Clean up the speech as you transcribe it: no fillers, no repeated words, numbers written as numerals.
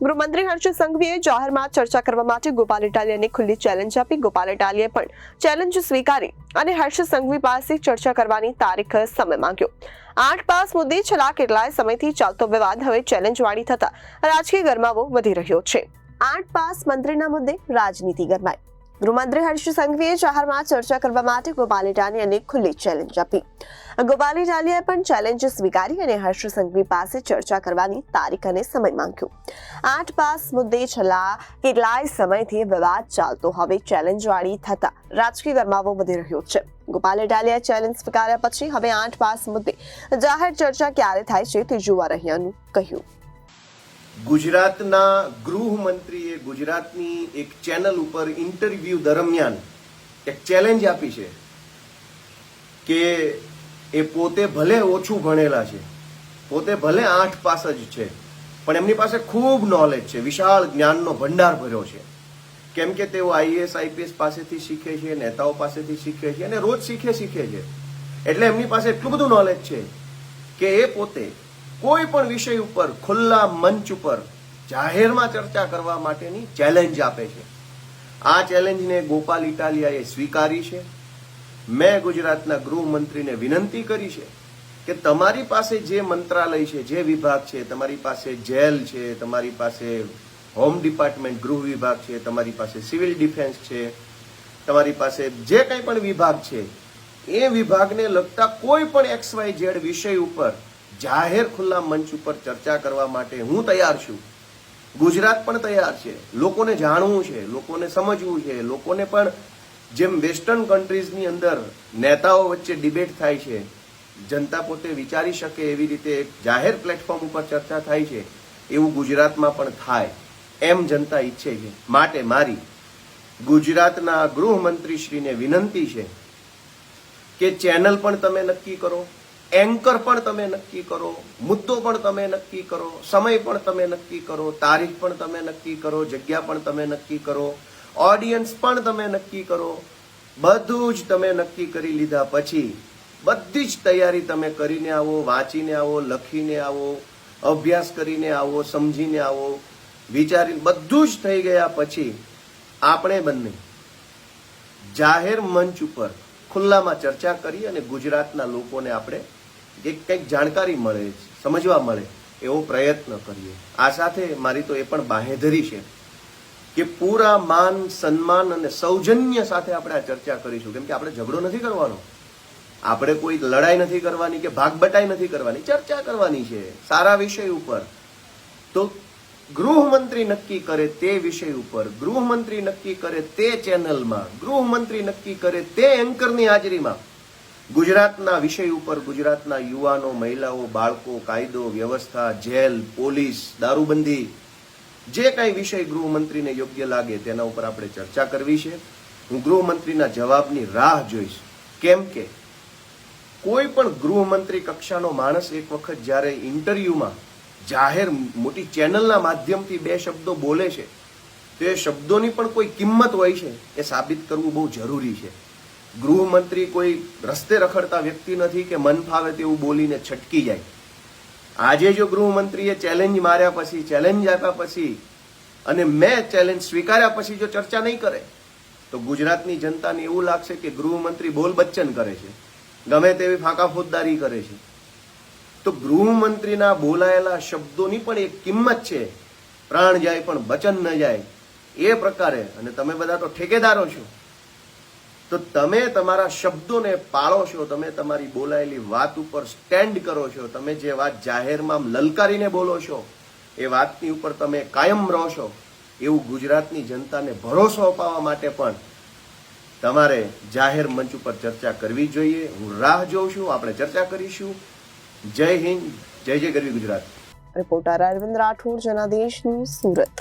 ગૃહમંત્રી હર્ષ સંઘવીએ જાહેરમાં ચર્ચા કરવા માટે ગોપાલ ઇટાલિયાને ખુલ્લી ચેલેન્જ આપી. ગોપાલ ઇટાલિયાએ પણ ચેલેન્જ સ્વીકારી અને હર્ષ સંઘવી પાસે ચર્ચા કરવાની તારીખ સમય માંગ્યો. 8 પાસ મુદ્દે છેલ્લા કેટલાય સમયથી ચાલતો વિવાદ હવે ચેલેન્જવાળી થતા રાજકીય ગરમાવો વધી રહ્યો છે. 8 પાસ મંત્રીના મુદ્દે રાજનીતિ ગરમાઈ. ગૃહમંત્રી હર્ષ સંઘવીએ જાહેરમાં ચર્ચા કરવા માટે ગોપાલ ઇટાલિયાને ખુલ્લી ચેલેન્જ આપી. ગોપાલ ઇટાલિયાએ પણ ચેલેન્જ સ્વીકારી અને હર્ષ સંઘવી પાસે ચર્ચા કરવાની તારીખ અને સમય માંગ્યો. 8 પાસ મુદ્દે છેલ્લા કેટલાય સમયથી વિવાદ ચાલતો હવે ચેલેન્જવાળી થતા રાજકીય ગરમાવો વધી રહ્યો છે. ગોપાલ ઇટાલિયાએ ચેલેન્જ સ્વીકાર્યા પછી હવે 8 પાસ મુદ્દે જાહેર ચર્ચા ક્યારે થાય છે તે જોવા રહ્યાનું કહ્યું. ગુજરાતના ગૃહમંત્રીએ ગુજરાતની એક ચેનલ ઉપર ઇન્ટરવ્યુ દરમિયાન એક ચેલેન્જ આપી છે કે એ પોતે ભલે ઓછું ભણેલા છે, પોતે ભલે 8 પાસ જ છે, પણ એમની પાસે ખૂબ નોલેજ છે, વિશાળ જ્ઞાનનો ભંડાર ભર્યો છે. કેમ કે તેઓ આઈએએસ આઈપીએસ પાસેથી શીખે છે, નેતાઓ પાસેથી શીખે છે અને રોજ શીખે છે. એટલે એમની પાસે એટલું બધું નોલેજ છે કે એ પોતે કોઈ પણ વિષય ઉપર ખુલ્લા મંચ ઉપર જાહેરમાં ચર્ચા કરવા માટેની ચેલેન્જ આપે છે. આ ચેલેન્જને ગોપાલ ઇટાલિયાએ સ્વીકારી છે. મેં ગુજરાતના ગૃહમંત્રીને વિનંતી કરી છે કે તમારી પાસે જે મંત્રાલય છે, જે વિભાગ છે, તમારી પાસે જેલ છે, તમારી પાસે હોમ ડિપાર્ટમેન્ટ ગૃહ વિભાગ છે, તમારી પાસે સિવિલ ડિફેન્સ છે, તમારી પાસે જે કંઈ પણ વિભાગ છે, એ વિભાગને લગતા કોઈ પણ XYZ વિષય ઉપર જાહેર ખુલ્લા મંચ ઉપર ચર્ચા કરવા માટે હું તૈયાર છું. ગુજરાત પણ તૈયાર છે. લોકોને જાણવું છે, લોકોને સમજવું છે, લોકોને પણ જેમ વેસ્ટર્ન કન્ટ્રીઝની અંદર નેતાઓ વચ્ચે ડિબેટ થાય છે, જનતા પોતે વિચારી શકે એવી રીતે એક જાહેર પ્લેટફોર્મ ઉપર ચર્ચા થાય છે, એવું ગુજરાતમાં પણ થાય એમ જનતા ઈચ્છે છે. માટે મારી ગુજરાતના ગૃહમંત્રીશ્રીને વિનંતી છે કે ચેનલ પણ તમે નક્કી કરો, એન્કર પણ તમે નક્કી કરો, મુદ્દો પણ તમે નક્કી કરો, સમય પણ તમે નક્કી કરો, તારીખ પણ તમે નક્કી કરો, જગ્યા પણ તમે નક્કી કરો, ઓડિયન્સ પણ તમે નક્કી કરો. બધું જ તમે નક્કી કરી લીધા પછી બધી જ તૈયારી તમે કરીને આવો, વાંચીને આવો, લખીને આવો, અભ્યાસ કરીને આવો, સમજીને આવો, વિચારીને બધું જ થઈ ગયા પછી આપણે બંને જાહેર મંચ ઉપર ખુલ્લામાં ચર્ચા કરી અને ગુજરાતના લોકોને આપણે કંઈક જાણકારી મળે, સમજવા મળે એવો પ્રયત્ન કરીએ. આ સાથે મારી તો એ પણ બાંહેધરી છે કે પૂરા માન, સન્માન અને સૌજન્ય સાથે આપણે આ ચર્ચા કરીશું. કેમ કે આપણે ઝઘડો નથી કરવાનો, આપણે કોઈ લડાઈ નથી કરવાની કે ભાગબટાઈ નથી કરવાની, ચર્ચા કરવાની છે સારા વિષય ઉપર. તો ગૃહમંત્રી નક્કી કરે તે વિષય ઉપર, ગૃહમંત્રી નક્કી કરે તે ચેનલમાં, ગૃહમંત્રી નક્કી કરે તે એન્કરની હાજરીમાં ગુજરાતના વિષય ઉપર ગુજરાતના યુવાનો, મહિલાઓ, બાળકો, કાયદો, વ્યવસ્થા, જેલ, પોલીસ, દારૂબંધી, જે કાંઈ વિષય ગૃહમંત્રીને યોગ્ય લાગે તેના ઉપર આપણે ચર્ચા કરવી છે. હું ગૃહમંત્રીના જવાબની રાહ જોઈશ. કેમ કે કોઈ પણ ગૃહમંત્રી કક્ષાનો માણસ એક વખત જ્યારે ઇન્ટરવ્યુમાં જાહેર મોટી ચેનલના માધ્યમથી 2 શબ્દો બોલે છે તો એ શબ્દોની પણ કોઈ કિંમત હોય છે, એ સાબિત કરવું બહુ જરૂરી છે. ગૃહમંત્રી કોઈ રસ્તે રખડતા વ્યક્તિ નથી કે મન ફાવે તેવું બોલીને છટકી જાય. આજે જો ગૃહમંત્રીએ ચેલેન્જ માર્યા પછી, ચેલેન્જ આપ્યા પછી અને મેં ચેલેન્જ સ્વીકાર્યા પછી જો ચર્ચા નહીં કરે તો ગુજરાતની જનતાને એવું લાગશે કે ગૃહમંત્રી બોલ બચ્ચન કરે છે, ગમે તેવી ફાંકા ફોજદારી કરે છે. તો ગૃહમંત્રીના બોલાયેલા શબ્દોની પણ એક કિંમત છે. પ્રાણ જાય પણ વચન ન જાય એ પ્રકારે. અને તમે બધા તો ઠેકેદારો છો, તો તમે તમારા શબ્દોને પાળો છો, તમે તમારી બોલાયેલી વાત ઉપર સ્ટેન્ડ કરો છો, તમે જે વાત જાહેરમાં લલકારીને બોલો છો એ વાતની ઉપર તમે કાયમ રહો છો, એવું ગુજરાતની જનતાને ભરોસો અપાવવા માટે પણ તમારે જાહેર મંચ ઉપર ચર્ચા કરવી જોઈએ. હું રાહ જોઉં છું, આપણે ચર્ચા કરીશું. જય હિન્દ, જય જય ગરવી ગુજરાત. Reporter Arvind Rathod, Janadesh news, Surat.